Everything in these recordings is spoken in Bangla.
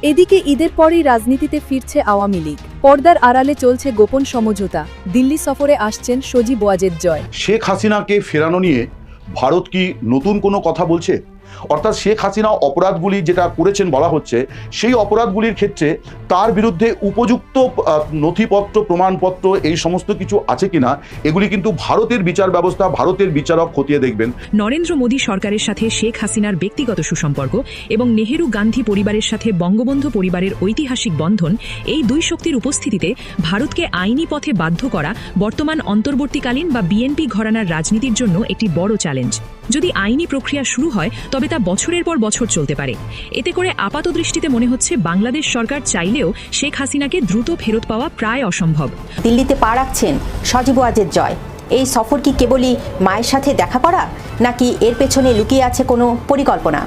এদিকে ঈদের পরেই রাজনীতিতে ফিরছে আওয়ামী লীগ। পর্দার আড়ালে চলছে গোপন সমঝোতা। দিল্লি সফরে আসছেন সজীব ওয়াজেদ জয়। শেখ হাসিনাকে ফেরানো নিয়ে ভারত কি নতুন কোনো কথা বলছে? অর্থাৎ শেখ হাসিনা অপরাধগুলি যেটা করেছেন বলা হচ্ছে, সেই অপরাধগুলির ক্ষেত্রে তার বিরুদ্ধে উপযুক্ত নথিপত্র, প্রমাণপত্র এই সমস্ত কিছু আছে কিনা, এগুলি কিন্তু ভারতের বিচার ব্যবস্থা, ভারতের বিচারক খতিয়ে দেখবেন। নরেন্দ্র মোদী সরকারের সাথে শেখ হাসিনার ব্যক্তিগত সুসম্পর্ক এবং নেহেরু গান্ধী পরিবারের সাথে বঙ্গবন্ধু পরিবারের ঐতিহাসিক বন্ধন, এই দুই শক্তির উপস্থিতিতে ভারতকে আইনি পথে বাধ্য করা বর্তমান অন্তর্বর্তীকালীন বা বিএনপি ঘরানার রাজনীতির জন্য একটি বড় চ্যালেঞ্জ। যদি আইনি প্রক্রিয়া শুরু হয় তবে তা বছরের পর বছর চলতে পারে। এতে করে আপাতদৃষ্টিতে মনে হচ্ছে বাংলাদেশ সরকার চাইলেও শেখ হাসিনাকে দ্রুত ফেরত পাওয়া প্রায় অসম্ভব। দিল্লিতে পা রাখছেন সজীব ওয়াজেদ জয়। এই সফর কি কেবলই মায়ের সাথে দেখা করা, নাকি এর পেছনে লুকিয়ে আছে কোনো পরিকল্পনা?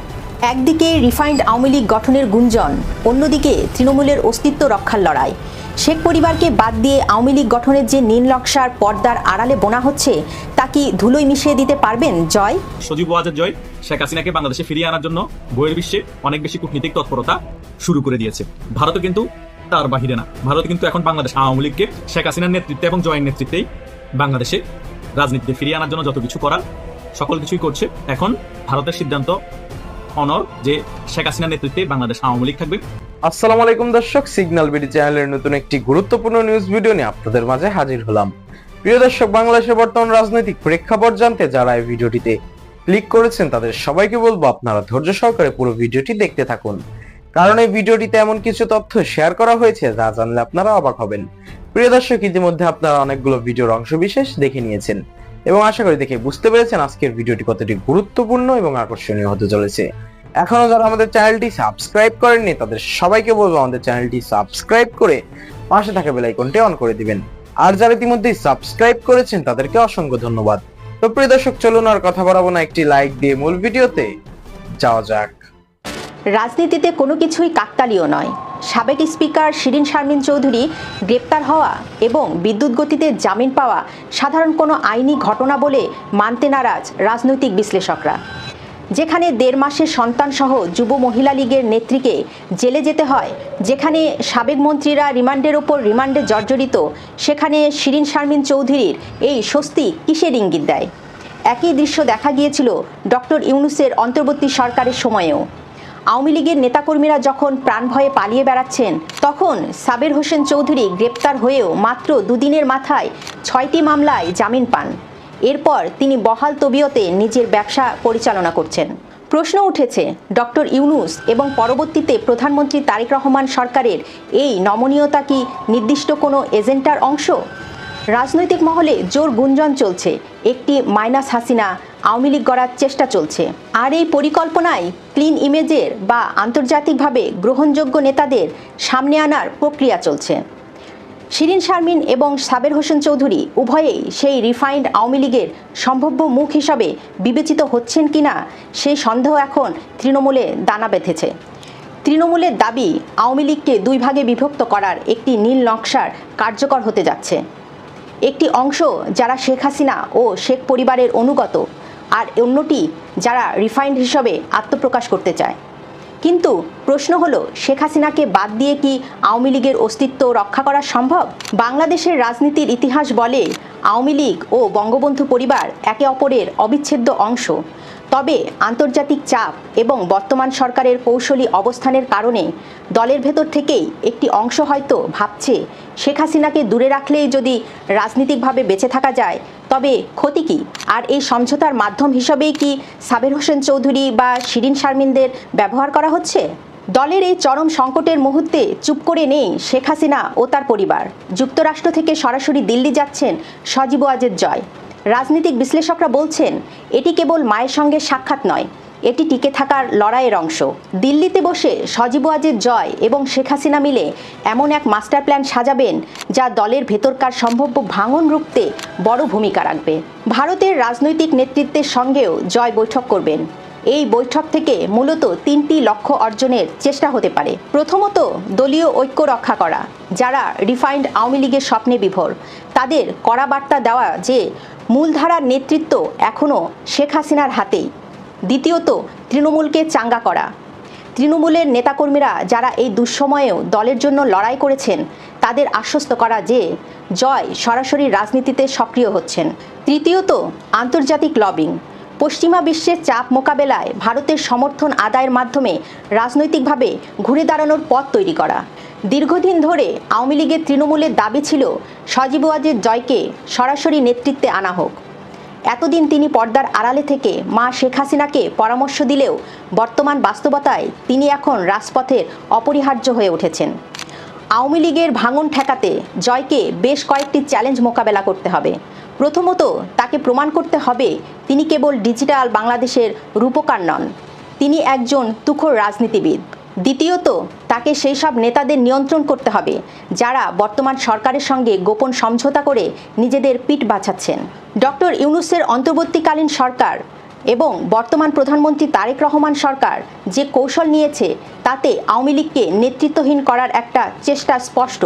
একদিকে রিফাইন্ড আওয়ামী লীগ গঠনের গুঞ্জন, অন্যদিকে তৃণমূলের অস্তিত্ব রক্ষার লড়াই। শেখ পরিবারকে বাদ দিয়ে আওয়ামী লীগ গঠনের যে নীল নকশার পর্দার আড়ালে বোনা হচ্ছে, তা কি ধুলোয় মিশিয়ে দিতে পারবেন জয়? সজীব ওয়াজেদ জয় শেখ হাসিনাকে বাংলাদেশে ফিরিয়ে আনার জন্য বহির বিশ্বে অনেক বেশি কূটনীতিক তৎপরতা শুরু করে দিয়েছে। ভারতও কিন্তু তার বাহিরে না। ভারত কিন্তু এখন বাংলাদেশ আওয়ামী লীগকে শেখ হাসিনার নেতৃত্বে এবং জয়ের নেতৃত্বেই বাংলাদেশে রাজনীতিতে ফিরিয়ে আনার জন্য যত কিছু করার সকল কিছুই করছে। এখন ভারতের সিদ্ধান্ত অনর যে শেখ হাসিনার নেতৃত্বে বাংলাদেশ আওয়ামী লীগ থাকবে। আসসালামু আলাইকুম দর্শক, সিগন্যাল বিডি চ্যানেলের নতুন একটি গুরুত্বপূর্ণ নিউজ ভিডিও নিয়ে আপনাদের মাঝে হাজির হলাম। প্রিয় দর্শক, বাংলাদেশের বর্তমান রাজনৈতিক প্রেক্ষাপট জানতে যারা এই ভিডিওটিতে ক্লিক করেছেন তাদের সবাইকে বলবো আপনারা ধৈর্য সহকারে পুরো ভিডিওটি দেখতে থাকুন, কারণ এই ভিডিওটিতে এমন কিছু তথ্য শেয়ার করা হয়েছে যা জানলে আপনারা অবাক হবেন। প্রিয় দর্শক, ইতিমধ্যে আপনারা অনেকগুলো ভিডিওর অংশবিশেষ দেখে নিয়েছেন এবং আশা করি দেখে বুঝতে পেরেছেন আজকের ভিডিওটি কতটি গুরুত্বপূর্ণ এবং আকর্ষণীয় হতে চলেছে। এখনো যারা আমাদের চ্যানেলটি সাবস্ক্রাইব করেননি তাদের সবাইকে বলবো আমাদের চ্যানেলটি সাবস্ক্রাইব করে পাশে থাকা বেল আইকনটি অন করে দিবেন। আর যারা ইতিমধ্যেই সাবস্ক্রাইব করেছেন তাদেরকে অসংখ্য ধন্যবাদ। তো প্রিয় দর্শক, চলুন আর কথা বাড়াবো না, একটি লাইক দিয়ে মূল ভিডিওতে যাওয়া যাক। রাজনীতিতে কোনো কিছুই কাকতালীয় নয়। সাবেক স্পিকার শিরিন শারমিন চৌধুরী গ্রেপ্তার হওয়া এবং বিদ্যুৎ গতিতে জামিন পাওয়া সাধারণ কোনো আইনি ঘটনা বলে মানতে নারাজ রাজনৈতিক বিশ্লেষকরা। যেখানে 1.5 মাসের সন্তানসহ যুব মহিলা লীগের নেত্রীকে জেলে যেতে হয়, যেখানে সাবেক মন্ত্রীরা রিমান্ডের ওপর রিমান্ডে জর্জরিত, সেখানে শিরিন শারমিন চৌধুরীর এই স্বস্তি কিসের ইঙ্গিত দেয়? একই দৃশ্য দেখা গিয়েছিল ডক্টর ইউনূসের অন্তর্বর্তী সরকারের সময়েও। আওয়ামী লীগের নেতাকর্মীরা যখন প্রাণ ভয়ে পালিয়ে বেড়াচ্ছেন, তখন সাবের হোসেন চৌধুরী গ্রেপ্তার হয়েও মাত্র 2 দিনের মাথায় 6টি মামলায় জামিন পান। এরপর তিনি বহাল তবিয়তে নিজের ব্যবসা পরিচালনা করছেন। প্রশ্ন উঠেছে, ডক্টর ইউনূস এবং পরবর্তীতে প্রধানমন্ত্রী তারেক রহমান সরকারের এই নমনীয়তা কি নির্দিষ্ট কোনো এজেন্ডার অংশ? রাজনৈতিক মহলে জোর গুঞ্জন চলছে, একটি মাইনাস হাসিনা আওয়ামী লীগ গড়ার চেষ্টা চলছে। আর এই পরিকল্পনায় ক্লিন ইমেজের বা আন্তর্জাতিকভাবে গ্রহণযোগ্য নেতাদের সামনে আনার প্রক্রিয়া চলছে। শিরিন শারমিন এবং সাবের হোসেন চৌধুরী উভয়েই সেই রিফাইন্ড আওয়ামী লীগের সম্ভাব্য মুখ হিসাবে বিবেচিত হচ্ছেন কিনা, সেই সন্দেহ এখন তৃণমূলে দানা বেঁধেছে। তৃণমূলের দাবি, আওয়ামী লীগকে 2 ভাগে বিভক্ত করার একটি নীল নকশার কার্যকর হতে যাচ্ছে। একটি অংশ যারা শেখ হাসিনা ও শেখ পরিবারের অনুগত, আর অন্যটি যারা রিফাইন্ড হিসাবে আত্মপ্রকাশ করতে চায়। কিন্তু প্রশ্ন হলো, শেখ হাসিনাকে বাদ দিয়ে কি আওয়ামী লীগের অস্তিত্ব রক্ষা করা সম্ভব? বাংলাদেশের রাজনীতির ইতিহাস বলে আওয়ামী লীগ ও বঙ্গবন্ধু পরিবার একে অপরের অবিচ্ছেদ্য অংশ। তবে আন্তর্জাতিক চাপ এবং বর্তমান সরকারের কৌশলী অবস্থানের কারণে দলের ভেতর থেকেই একটি অংশ হয়তো ভাবছে, শেখ হাসিনাকে দূরে রাখলেই যদি রাজনীতিকভাবে বেঁচে থাকা যায় তবে ক্ষতি কী? আর এই সমঝোতার মাধ্যম হিসাবেই কি সাবের হোসেন চৌধুরী বা শিরিন শারমিনদের ব্যবহার করা হচ্ছে? দলের এই চরম সংকটের মুহূর্তে চুপ করে নেই শেখ হাসিনা ও তার পরিবার। যুক্তরাষ্ট্র থেকে সরাসরি দিল্লি যাচ্ছেন সজীব ওয়াজেদ জয়। রাজনৈতিক বিশ্লেষকরা বলছেন, এটি কেবল মায়ের সঙ্গে সাক্ষাৎ নয়, এটি টিকে থাকার লড়াইয়ের অংশ। দিল্লিতে বসে সজীব ওয়াজেদ জয় এবং শেখ হাসিনা মিলে এমন এক মাস্টার প্ল্যান সাজাবেন যা দলের ভেতরকার সম্ভাব্য ভাঙন রুখতে বড় ভূমিকা রাখবে। ভারতের রাজনৈতিক নেতৃত্বের সঙ্গেও জয় বৈঠক করবেন। এই বৈঠক থেকে মূলত 3টি লক্ষ্য অর্জনের চেষ্টা হতে পারে। প্রথমত, দলীয় ঐক্য রক্ষা করা। যারা রিফাইন্ড আওয়ামী লীগের স্বপ্নে বিভোর, তাদের কড়া বার্তা দেওয়া যে মূলধারার নেতৃত্ব এখনও শেখ হাসিনার হাতেই। দ্বিতীয়ত, তৃণমূলকে চাঙ্গা করা। তৃণমূলের নেতাকর্মীরা যারা এই দুঃসময়েও দলের জন্য লড়াই করেছেন তাদের আশ্বস্ত করা যে জয় সরাসরি রাজনীতিতে সক্রিয় হচ্ছেন। তৃতীয়ত, আন্তর্জাতিক লবিং। পশ্চিমা বিশ্বের চাপ মোকাবেলায় ভারতের সমর্থন আদায়ের মাধ্যমে রাজনৈতিকভাবে ঘুরে দাঁড়ানোর পথ তৈরি করা। দীর্ঘদিন ধরে আওয়ামী লীগের তৃণমূলের দাবি ছিল সজীব ওয়াজেদ জয়কে সরাসরি নেতৃত্বে আনা হোক। এতদিন তিনি পর্দার আড়ালে থেকে মা শেখ হাসিনাকে পরামর্শ দিলেও বর্তমান বাস্তবতায় তিনি এখন রাজপথের অপরিহার্য হয়ে উঠেছেন। আওয়ামী লীগের ভাঙন ঠেকাতে জয়কে বেশ কয়েকটি চ্যালেঞ্জ মোকাবেলা করতে হবে। প্রথমত, তাকে প্রমাণ করতে হবে তিনি কেবল ডিজিটাল বাংলাদেশের রূপকার নন, তিনি একজন তুখোড় রাজনীতিবিদ। দ্বিতীয়ত, তাকে সেই সব নেতাদের নিয়ন্ত্রণ করতে হবে যারা বর্তমান সরকারের সঙ্গে গোপন সমঝোতা করে নিজেদের পিঠ বাঁচাচ্ছেন। ডক্টর ইউনূসের অন্তর্বর্তীকালীন সরকার এবং বর্তমান প্রধানমন্ত্রী তারেক রহমান সরকার যে কৌশল নিয়েছে তাতে আওয়ামী লীগকে নেতৃত্বহীন করার একটা চেষ্টা স্পষ্ট।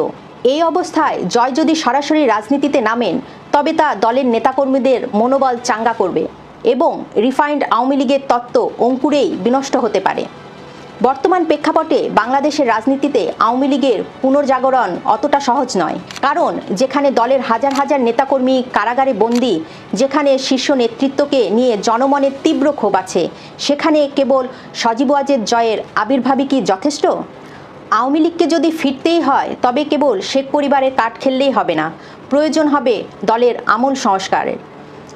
এই অবস্থায় জয় যদি সরাসরি রাজনীতিতে নামেন তবে তা দলের নেতাকর্মীদের মনোবল চাঙ্গা করবে এবং রিফাইন্ড আওয়ামী লীগের তত্ত্ব অঙ্কুরেই বিনষ্ট হতে পারে। বর্তমান প্রেক্ষাপটে বাংলাদেশের রাজনীতিতে আওয়ামী লীগের পুনর্জাগরণ অতটা সহজ নয়, কারণ যেখানে দলের হাজার হাজার নেতাকর্মী কারাগারে বন্দী, যেখানে শীর্ষ নেতৃত্বকে নিয়ে জনমনের তীব্র ক্ষোভ আছে, সেখানে কেবল সজীব ওয়াজেদ জয়ের আবির্ভাবই কি যথেষ্ট? আওয়ামী লীগকে যদি ফিরতেই হয় তবে কেবল শেখ পরিবারের কাঠ খেললেই হবে না, প্রয়োজন হবে দলের আমূল সংস্কারের।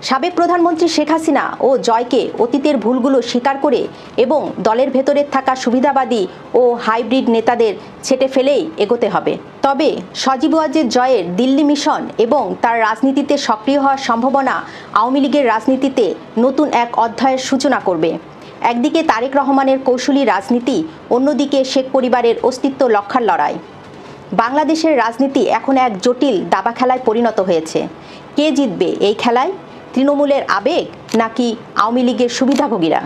সাবেক প্রধানমন্ত্রী শেখ হাসিনা ও জয়কে অতীতের ভুলগুলো স্বীকার করে এবং দলের ভেতরে থাকা সুবিধাবাদী ও হাইব্রিড নেতাদের ছেঁটে ফেলেই এগোতে হবে। তবে সজীব ওয়াজেদ জয়ের দিল্লি মিশন এবং তার রাজনীতিতে সক্রিয় হওয়ার সম্ভাবনা আওয়ামী লীগের রাজনীতিতে নতুন এক অধ্যায়ের সূচনা করবে। একদিকে তারেক রহমানের কৌশলী রাজনীতি, অন্যদিকে শেখ পরিবারের অস্তিত্ব রক্ষার লড়াই। বাংলাদেশের রাজনীতি এখন এক জটিল দাবা খেলায় পরিণত হয়েছে। কে জিতবে এই খেলায়? তৃণমূলের আবেগ নাকি আওয়ামী লীগের সুবিধাভোগীরা?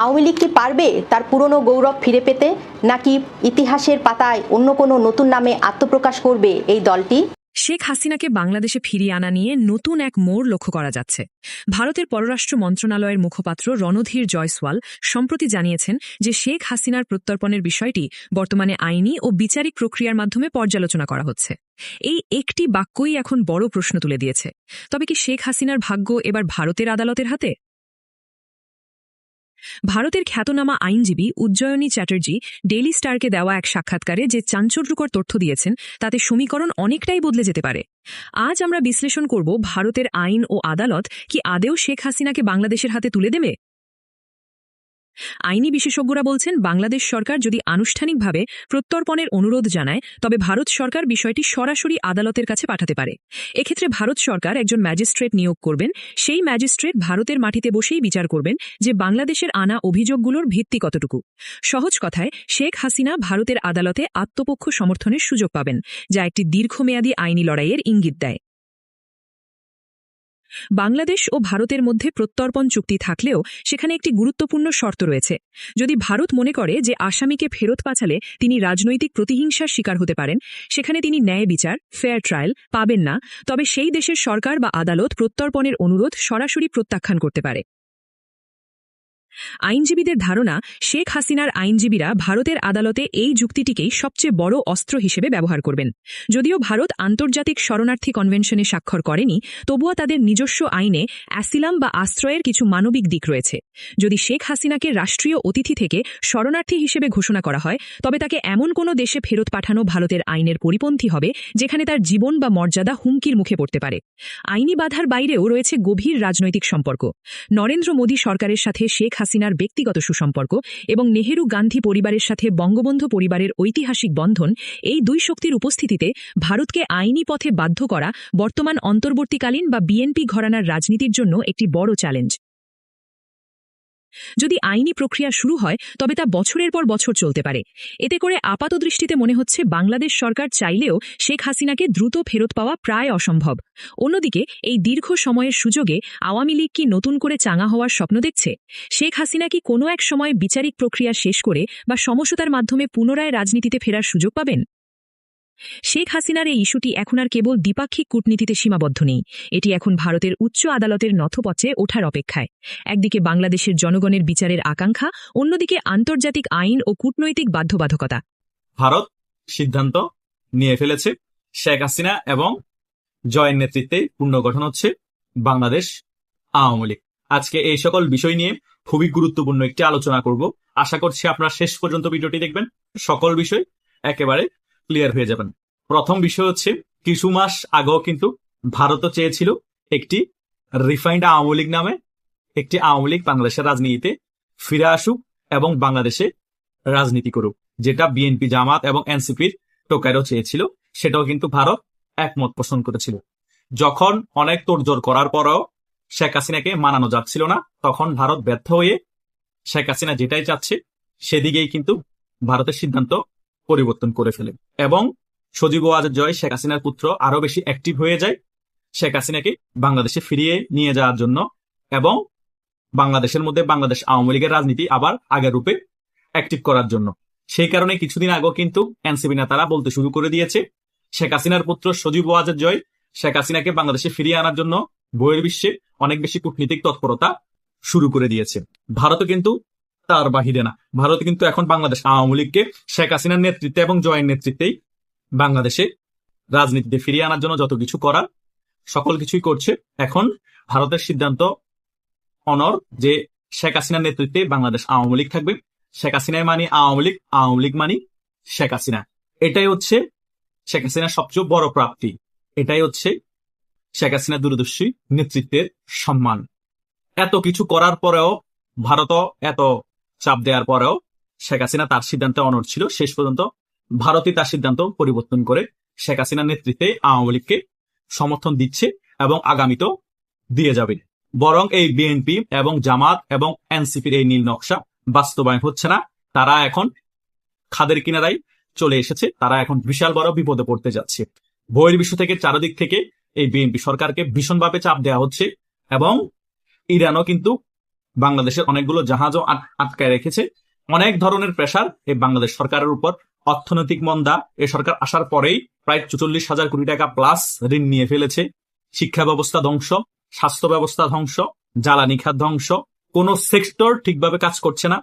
আওয়ামী লীগ কি পারবে তার পুরনো গৌরব ফিরে পেতে, নাকি ইতিহাসের পাতায় অন্য কোনো নতুন নামে আত্মপ্রকাশ করবে এই দলটি? শেখ হাসিনাকে বাংলাদেশে ফিরিয়ে আনা নিয়ে নতুন এক মোড় লক্ষ্য করা যাচ্ছে। ভারতের পররাষ্ট্র মন্ত্রণালয়ের মুখপাত্র রণধীর জয়সওয়াল সম্প্রতি জানিয়েছেন যে শেখ হাসিনার প্রত্যর্পণের বিষয়টি বর্তমানে আইনি ও বিচারিক প্রক্রিয়ার মাধ্যমে পর্যালোচনা করা হচ্ছে। এই একটি বাক্যই এখন বড় প্রশ্ন তুলে দিয়েছে। তবে কি শেখ হাসিনার ভাগ্য এবার ভারতের আদালতের হাতে? ভারতের খ্যাতনামা আইনজীবী উজ্জয়িনী চ্যাটার্জি ডেইলি স্টারকে দেওয়া এক সাক্ষাৎকারে যে চাঞ্চল্যকর তথ্য দিয়েছেন তাতে সমীকরণ অনেকটাই বদলে যেতে পারে। আজ আমরা বিশ্লেষণ করব ভারতের আইন ও আদালত কি আদেও শেখ হাসিনাকে বাংলাদেশের হাতে তুলে দেবে। আইনি বিশেষজ্ঞরা বলছেন বাংলাদেশ সরকার যদি আনুষ্ঠানিকভাবে প্রত্যর্পণের অনুরোধ জানায় তবে ভারত সরকার বিষয়টি সরাসরি আদালতের কাছে পাঠাতে পারে। এক্ষেত্রে ভারত সরকার একজন ম্যাজিস্ট্রেট নিয়োগ করবেন। সেই ম্যাজিস্ট্রেট ভারতের মাটিতে বসেই বিচার করবেন যে বাংলাদেশের আনা অভিযোগগুলোর ভিত্তি কতটুকু। সহজ কথায় শেখ হাসিনা ভারতের আদালতে আত্মপক্ষ সমর্থনের সুযোগ পাবেন, যা একটি দীর্ঘমেয়াদী আইনি লড়াইয়ের ইঙ্গিত দেয়। বাংলাদেশ ও ভারতের মধ্যে প্রত্যর্পণ চুক্তি থাকলেও সেখানে একটি গুরুত্বপূর্ণ শর্ত রয়েছে। যদি ভারত মনে করে যে আসামিকে ফেরত পাঠালে তিনি রাজনৈতিক প্রতিহিংসার শিকার হতে পারেন, সেখানে তিনি ন্যায় বিচার, ফেয়ার ট্রায়াল পাবেন না, তবে সেই দেশের সরকার বা আদালত প্রত্যর্পণের অনুরোধ সরাসরি প্রত্যাখ্যান করতে পারে। আইনজীবীদের ধারণা শেখ হাসিনার আইনজীবীরা ভারতের আদালতে এই যুক্তিটিকেই সবচেয়ে বড় অস্ত্র হিসেবে ব্যবহার করবেন। যদিও ভারত আন্তর্জাতিক শরণার্থী কনভেনশনে স্বাক্ষর করেনি, তবুও তাদের নিজস্ব আইনে অ্যাসিলাম বা আশ্রয়ের কিছু মানবিক দিক রয়েছে। যদি শেখ হাসিনাকে রাষ্ট্রীয় অতিথি থেকে শরণার্থী হিসেবে ঘোষণা করা হয় তবে তাকে এমন কোনো দেশে ফেরত পাঠানো ভারতের আইনের পরিপন্থী হবে যেখানে তার জীবন বা মর্যাদা হুমকির মুখে পড়তে পারে। আইনি বাধার বাইরেও রয়েছে গভীর রাজনৈতিক সম্পর্ক। নরেন্দ্র মোদী সরকারের সাথে শেখ হাসিনার ব্যক্তিগত সুসম্পর্ক এবং নেহেরু গান্ধী পরিবারের সাথে বঙ্গবন্ধু পরিবারের ঐতিহাসিক বন্ধন, এই দুই শক্তির উপস্থিতিতে ভারতকে আইনি পথে বাধ্য করা বর্তমান অন্তর্বর্তীকালীন বা বিএনপি ঘরানার রাজনীতির জন্য একটি বড় চ্যালেঞ্জ। যদি আইনি প্রক্রিয়া শুরু হয় তবে তা বছরের পর বছর চলতে পারে। এতে করে আপাতদৃষ্টিতে মনে হচ্ছে বাংলাদেশ সরকার চাইলেও শেখ হাসিনাকে দ্রুত ফেরত পাওয়া প্রায় অসম্ভব। অন্যদিকে এই দীর্ঘ সময়ের সুযোগে আওয়ামী লীগ কি নতুন করে চাঙা হওয়ার স্বপ্ন দেখছে? শেখ হাসিনা কি কোনো এক সময় বিচারিক প্রক্রিয়া শেষ করে বা সমঝোতার মাধ্যমে পুনরায় রাজনীতিতে ফেরার সুযোগ পাবেন? শেখ হাসিনার এই ইস্যুটি এখন আর কেবল দ্বিপাক্ষিক কূটনীতিতে সীমাবদ্ধ নেই, এটি এখন ভারতের উচ্চ আদালতের নথপত্রে ওঠার অপেক্ষায়। একদিকে বাংলাদেশের জনগণের বিচারের আকাঙ্ক্ষা, অন্যদিকে আন্তর্জাতিক আইন ও কূটনৈতিক বাধ্যবাধকতা। ভারত সিদ্ধান্ত নিয়ে ফেলেছে, শেখ হাসিনা এবং জয়ের নেতৃত্বে পুনর্গঠন হচ্ছে বাংলাদেশ আওয়ামী লীগ। আজকে এই সকল বিষয় নিয়ে খুবই গুরুত্বপূর্ণ একটি আলোচনা করব। আশা করছি আপনারা শেষ পর্যন্ত ভিডিওটি দেখবেন, সকল বিষয় একেবারে ক্লিয়ার হয়ে যাবেন। প্রথম বিষয় হচ্ছে, কিছু মাস আগেও কিন্তু ভারতও চেয়েছিল একটি রিফাইন্ড আওয়ামী লীগ নামে একটি আওয়ামী লীগ বাংলাদেশের রাজনীতিতে ফিরে আসুক এবং বাংলাদেশে রাজনীতি করুক, যেটা বিএনপি, জামাত এবং এনসিপির টোকাইরও চেয়েছিল। সেটাও কিন্তু ভারত একমত পোষণ করেছিল। যখন অনেক তোড়জোড় করার পরেও শেখ হাসিনাকে মানানো যাচ্ছিল না, তখন ভারত ব্যর্থ হয়ে শেখ হাসিনা যেটাই চাচ্ছে সেদিকেই কিন্তু ভারতের সিদ্ধান্ত পরিবর্তন করে ফেলে এবং সজীব ওয়াজেদ জয়, শেখ হাসিনার পুত্র, আরো বেশি অ্যাক্টিভ হয়ে যায় শেখ হাসিনাকে বাংলাদেশে ফিরিয়ে নিয়ে যাওয়ার জন্য এবং বাংলাদেশের মধ্যে বাংলাদেশ আওয়ামী লীগের রাজনীতি আবার আগের রূপে অ্যাক্টিভ করার জন্য। সেই কারণে কিছুদিন আগেও কিন্তু এনসিপি নেতারা বলতে শুরু করে দিয়েছে, শেখ হাসিনার পুত্র সজীব ওয়াজেদ জয় শেখ হাসিনাকে বাংলাদেশে ফিরিয়ে আনার জন্য বহির্বিশ্বে অনেক বেশি কূটনীতিক তৎপরতা শুরু করে দিয়েছে। ভারতও কিন্তু তার বাহিরে না। ভারত কিন্তু এখন বাংলাদেশ আওয়ামী লীগকে শেখ হাসিনার নেতৃত্বে এবং জয়ের নেতৃত্বেই বাংলাদেশে রাজনীতিতে ফিরিয়ে আনার জন্য যত কিছু করার সকল কিছুই করছে। এখন ভারতের সিদ্ধান্ত অনর যে শেখ হাসিনার নেতৃত্বে বাংলাদেশ আওয়ামী লীগ থাকবে। শেখ হাসিনায় মানি আওয়ামী লীগ, আওয়ামী লীগ মানি শেখ হাসিনা। এটাই হচ্ছে শেখ হাসিনার সবচেয়ে বড় প্রাপ্তি। এটাই হচ্ছে শেখ হাসিনা দূরদর্শী নেতৃত্বের সম্মান। এত কিছু করার পরেও, ভারতও এত চাপ দেওয়ার পরেও শেখ হাসিনা তার সিদ্ধান্তে অনড় ছিল। শেষ পর্যন্ত ভারতই তার সিদ্ধান্ত পরিবর্তন করে শেখ হাসিনার নেতৃত্বে আওয়ামী লীগকে সমর্থন দিচ্ছে এবং আগামীতেও দিয়ে যাবে। বরং এই বিএনপি এবং জামাত এবং এনসিপির এই নীল নকশা বাস্তবায়ন হচ্ছে না। তারা এখন খাদের কিনারায় চলে এসেছে। তারা এখন বিশাল বড় বিপদে পড়তে যাচ্ছে। বহির্বিশ্ব থেকে চারদিক থেকে এই বিএনপি সরকারকে ভীষণভাবে চাপ দেওয়া হচ্ছে এবং ইরানও কিন্তু বাংলাদেশের অনেকগুলো জাহাজও আটকায় রেখেছে। অনেক ধরনের প্রেসার এই বাংলাদেশ সরকারের উপর। অর্থনৈতিক মন্দা এই সরকার আসার পরেই প্রায় 44,000 কোটি টাকা প্লাস ঋণ নিয়ে ফেলেছে। শিক্ষা ব্যবস্থা ধ্বংস, স্বাস্থ্য ব্যবস্থা ধ্বংস, জ্বালানি খাত ধ্বংস, কোনো সেক্টর ঠিকভাবে কাজ করছে না,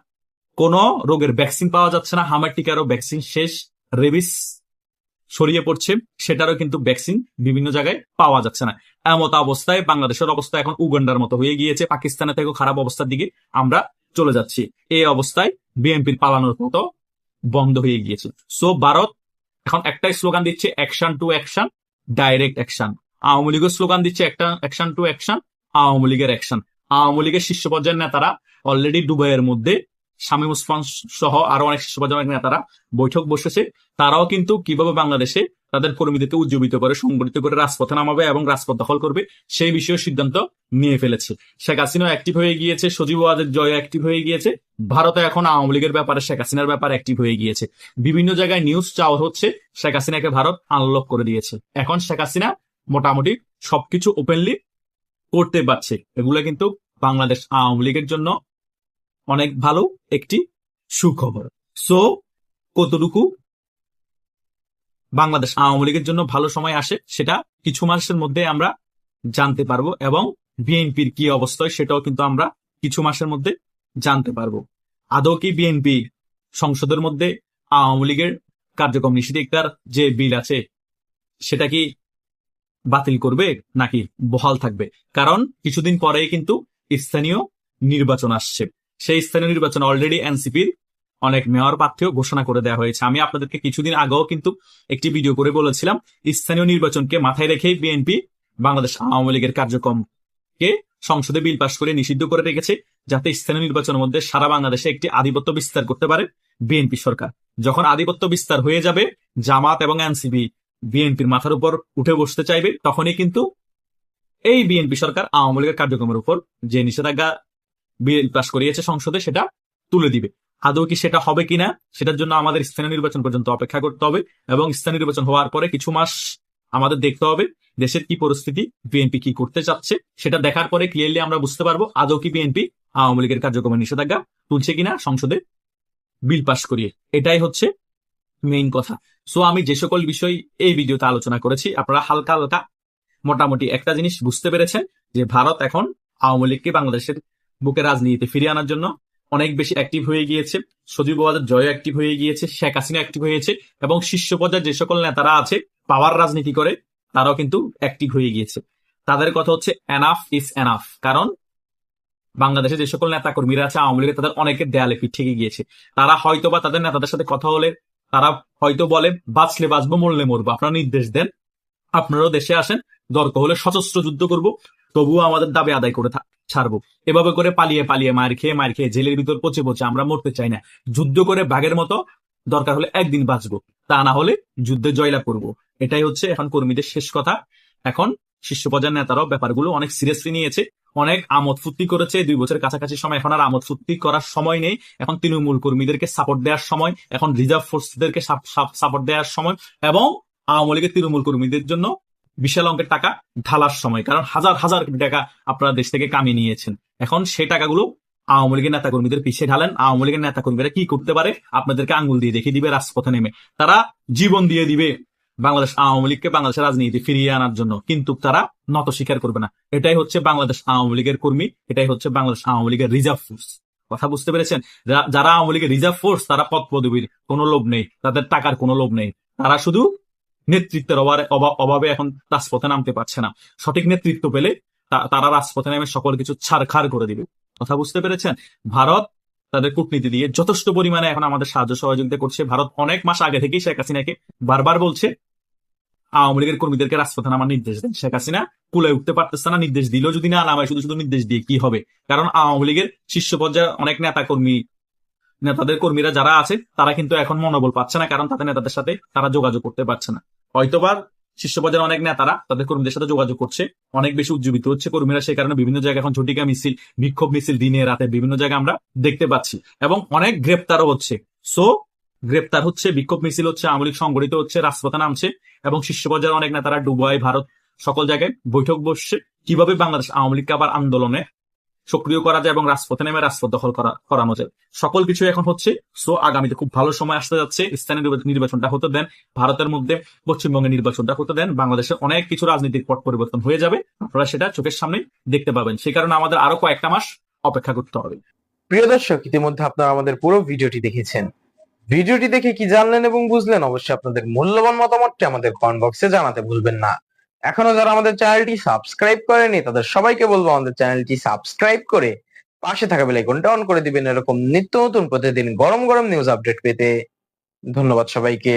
কোনো রোগের ভ্যাকসিন পাওয়া যাচ্ছে না। হামার টিকারও ভ্যাকসিন শেষ, রেবিস ছড়িয়ে পড়ছে, সেটারও কিন্তু ভ্যাকসিন বিভিন্ন জায়গায় পাওয়া যাচ্ছে না। এমত অবস্থায় বাংলাদেশের অবস্থা এখন উগান্ডার মতো হয়ে গিয়েছে। পাকিস্তানের থেকেও খারাপ অবস্থার দিকে আমরা চলে যাচ্ছি। এই অবস্থায় বিএনপির পালানোর মতো বন্ধ হয়ে গিয়েছে। সো ভারত এখন একটাই স্লোগান দিচ্ছে, action to action, direct action. Awami লীগের স্লোগান দিচ্ছে একটা অ্যাকশন টু অ্যাকশন, আওয়ামী লীগের অ্যাকশন। আওয়ামী লীগের শীর্ষ পর্যায়ের নেতারা অলরেডি দুবাইয়ের মধ্যে শামীম ওসমান সহ আরো অনেক শীর্ষ পর্যায়ের নেতারা বৈঠক বসেছে। তারাও কিন্তু কিভাবে বাংলাদেশে তাদের কর্মীদেরকে উজ্জীবিত করে, সংগঠিত করে রাজপথে নামাবে এবং রাজপথ দখল করবে সেই বিষয়ে সিদ্ধান্ত নিয়ে ফেলেছে। শেখ হাসিনাও অ্যাক্টিভ হয়ে গিয়েছে, সজীব ওয়াজেদ জয় অ্যাক্টিভ হয়ে গিয়েছে। ভারতে এখন আওয়ামী লীগের ব্যাপারে, শেখ হাসিনার ব্যাপারে অ্যাক্টিভ হয়ে গিয়েছে। বিভিন্ন জায়গায় নিউজ চাওয়া হচ্ছে, শেখ হাসিনাকে ভারত আনলক করে দিয়েছে। এখন শেখ হাসিনা মোটামুটি সবকিছু ওপেনলি করতে পারছে। এগুলো কিন্তু বাংলাদেশ আওয়ামী লীগের জন্য অনেক ভালো একটি সুখবর। সো কতটুকু বাংলাদেশ আওয়ামী লীগের জন্য ভালো সময় আসে সেটা কিছু মাসের মধ্যে আমরা জানতে পারবো এবং বিএনপির কি অবস্থা সেটাও কিন্তু আমরা কিছু মাসের মধ্যে জানতে পারবো। আদৌ কি বিএনপি সংসদের মধ্যে আওয়ামী লীগের কার্যক্রম নিষেধাজ্ঞার যে বিল আছে সেটা কি বাতিল করবে নাকি বহাল থাকবে? কারণ কিছুদিন পরেই কিন্তু স্থানীয় নির্বাচন আসছে। সেই স্থানীয় নির্বাচন অলরেডি এনসিপির অনেক মেয়র প্রার্থীও ঘোষণা করে দেওয়া হয়েছে। আমি আপনাদেরকে কিছুদিন আগেও কিন্তু একটি ভিডিও করে বলেছিলাম, স্থানীয় নির্বাচনকে মাথায় রেখেই বিএনপি বাংলাদেশ আওয়ামী লীগের কার্যক্রমকে সংসদে বিল পাশ করে নিষিদ্ধ করে রেখেছে, যাতে স্থানীয় নির্বাচনের মধ্যে সারা বাংলাদেশে একটি আধিপত্য বিস্তার করতে পারে বিএনপি সরকার। যখন আধিপত্য বিস্তার হয়ে যাবে, জামাত এবং এনসিপি বিএনপির মাথার উপর উঠে বসতে চাইবে, তখনই কিন্তু এই বিএনপি সরকার আওয়ামী লীগের কার্যক্রমের উপর যে নিষেধাজ্ঞা বিল পাশ করিয়েছে সংসদে সেটা তুলে দিবে। আদৌ কি সেটা হবে কিনা সেটার জন্য আমাদের স্থানীয় নির্বাচন পর্যন্ত অপেক্ষা করতে হবে এবং স্থানীয় নির্বাচন হওয়ার পরে কিছু মাস আমাদের দেখতে হবে দেশের কি পরিস্থিতি, বিএনপি কি করতে চাচ্ছে। সেটা দেখার পরে ক্লিয়ারলি আমরা বুঝতে পারবো আদৌ কি বিএনপি আওয়ামী লীগের কার্যক্রমের নিষেধাজ্ঞা তুলছে কিনা সংসদে বিল পাশ করিয়ে। এটাই হচ্ছে মেইন কথা। সো আমি যে সকল বিষয় এই ভিডিওতে আলোচনা করেছি, আপনারা হালকা হালকা মোটামুটি একটা জিনিস বুঝতে পেরেছেন যে ভারত এখন আওয়ামী লীগকে বাংলাদেশের বুকে রাজনীতিতে ফিরিয়ে আনার জন্য অনেক বেশি অ্যাক্টিভ হয়ে গিয়েছে। সজীব ওয়াজেদ জয় অ্যাক্টিভ হয়ে গিয়েছে, শেখ হাসিনা অ্যাক্টিভ হয়েছে, এবং শীর্ষ পর্যায়ে যে সকল নেতারা আছে পাওয়ার রাজনীতি করে তারাও কিন্তু অ্যাক্টিভ হয়ে গিয়েছে। তাদের কথা হচ্ছে এনাফ ইজ এনাফ। কারণ বাংলাদেশে যে সকল নেতা কর্মীরা আছে আওয়ামী লীগের, তাদের অনেকের দেয়ালে পিঠ থেকে গিয়েছে। তারা হয়তো বা তাদের নেতাদের সাথে কথা হলে তারা হয়তো বলে বাঁচলে বাঁচবো, মরলে মরবো, আপনারা নির্দেশ দেন, আপনারাও দেশে আসেন, দরকার হলে সশস্ত্র যুদ্ধ করব, তবুও আমাদের দাবি আদায় করে ছাড়বো। এভাবে করে পালিয়ে পালিয়ে মার খেয়ে জেলের ভিতর পচে পচে আমরা মরতে চাই না। যুদ্ধ করে বাঘের মতো দরকার হলে একদিন বাঁচবো, তা না হলে যুদ্ধে জয়লাভ করবো। এটাই হচ্ছে এখন কর্মীদের শেষ কথা। এখন শীর্ষ পর্যায়ের নেতারাও ব্যাপারগুলো অনেক সিরিয়াসলি নিয়েছে, অনেক আমোদ ফুর্তি করেছে। 2 বছরের কাছাকাছি সময়, এখন আর আমোদ ফুর্তি করার সময় নেই। এখন তৃণমূল কর্মীদেরকে সাপোর্ট দেওয়ার সময়, এখন রিজার্ভ ফোর্সদেরকে সাপোর্ট দেওয়ার সময়, এবং আওয়ামী লীগের তৃণমূল কর্মীদের জন্য বিশাল অঙ্কের টাকা ঢালার সময়। কারণ হাজার হাজার কোটি টাকা আপনারা দেশ থেকে কামিয়ে নিয়েছেন। এখন সেই টাকাগুলো আওয়ামী লীগের নেতা কর্মীদের পিছিয়ে ঢালেন। আওয়ামী লীগের নেতা কর্মীরা কি করতে পারে আপনাদেরকে আঙ্গুল দিয়ে দেখিয়ে দিবে রাজপথে নেমে। তারা জীবন দিয়ে দিবে বাংলাদেশ আওয়ামী লীগকে বাংলাদেশের রাজনীতি ফিরিয়ে আনার জন্য, কিন্তু তারা নত স্বীকার করবে না। এটাই হচ্ছে বাংলাদেশ আওয়ামী লীগের কর্মী, এটাই হচ্ছে বাংলাদেশ আওয়ামী লীগের রিজার্ভ ফোর্স। কথা বুঝতে পেরেছেন? যারা আওয়ামী লীগের রিজার্ভ ফোর্স, তারা পদ পদবীর কোনো লোভ নেই, তাদের টাকার কোনো লোভ নেই। তারা শুধু নেতৃত্বের অভাবে এখন রাজপথে নামতে পারছে না। সঠিক নেতৃত্ব পেলে তারা রাজপথে নেমে সকল কিছু ছাড়খাড় করে দিবে। কথা বুঝতে পেরেছেন? ভারত তাদের কূটনীতি দিয়ে যথেষ্ট পরিমাণে এখন আমাদের সাহায্য সহযোগিতা করছে। ভারত অনেক মাস আগে থেকেই শেখ হাসিনাকে বারবার বলছে আওয়ামী লীগের কর্মীদেরকে রাজপথে নামার নির্দেশ দেন। শেখ হাসিনা কুলে উঠতে পারতেছে না, নির্দেশ দিলেও যদি না নামায়, শুধু শুধু নির্দেশ দিয়ে কি হবে? কারণ আওয়ামী লীগের শীর্ষ পর্যায়ে অনেক নেতাদের কর্মীরা যারা আছে তারা কিন্তু এখন মনোবল পাচ্ছে না, কারণ তাদের নেতাদের সাথে তারা যোগাযোগ করতে পারছে না। হয়তোবা শীর্ষ পর্যায়ের অনেক নেতারা তাদের কর্মীদের সাথে যোগাযোগ করছে, অনেক বেশি উজ্জীবিত হচ্ছে কর্মীরা, সেই কারণে বিভিন্ন জায়গায় এখন ঝটিকা মিছিল, বিক্ষোভ মিছিল দিনে রাতে বিভিন্ন জায়গায় আমরা দেখতে পাচ্ছি, এবং অনেক গ্রেপ্তারও হচ্ছে। সো গ্রেপ্তার হচ্ছে, বিক্ষোভ মিছিল হচ্ছে, আওয়ামী লীগ সংগঠিত হচ্ছে, রাজপথে নামছে, এবং শীর্ষ পর্যায়ের অনেক নেতারা দুবাই, ভারত সকল জায়গায় বৈঠক বসছে কিভাবে বাংলাদেশ আওয়ামী লীগকে আবার আন্দোলনে সক্রিয় করা যায় এবং রাজপথে নেমে রাজপথ দখল করানো যায়। সকল কিছু এখন হচ্ছে। সো আগামীতে খুব ভালো সময় আসতে যাচ্ছে। স্থানীয় নির্বাচনটা হতে দেন, ভারতের মধ্যে পশ্চিমবঙ্গের নির্বাচনটা হতে দেন, বাংলাদেশের অনেক কিছু রাজনৈতিক পট পরিবর্তন হয়ে যাবে, আপনারা সেটা চোখের সামনে দেখতে পাবেন। সেই কারণে আমাদের আরো কয়েকটা মাস অপেক্ষা করতে হবে। প্রিয় দর্শক, ইতিমধ্যে আপনারা আমাদের পুরো ভিডিওটি দেখেছেন। ভিডিওটি দেখে কি জানলেন এবং বুঝলেন, অবশ্যই আপনাদের মূল্যবান মতামতটি আমাদের কমেন্ট বক্সে জানাতে ভুলবেন না। এখনো যারা আমাদের চ্যানেলটি সাবস্ক্রাইব করেনি তাদের সবাইকে বলবো আমাদের চ্যানেলটি সাবস্ক্রাইব করে পাশে থাকা বেল আইকনটা অন করে দিবেন, এরকম নিত্য নতুন প্রতিদিন গরম গরম নিউজ আপডেট পেতে। ধন্যবাদ সবাইকে।